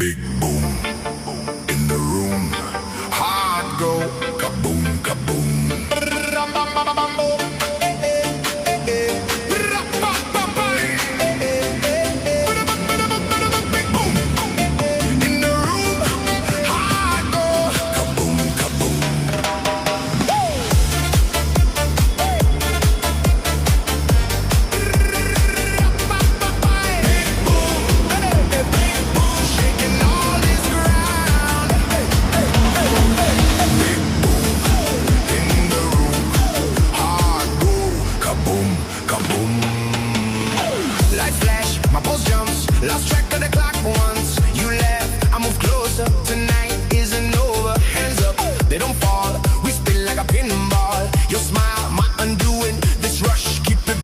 Big boom in the room. Heart go kaboom, kaboom. Big boom in the room. Heart go kaboom, kaboom. Shaking all this ground. Big boom in the room. Heart go kaboom, kaboom. Lights flash, my pulse jumps. Lost track.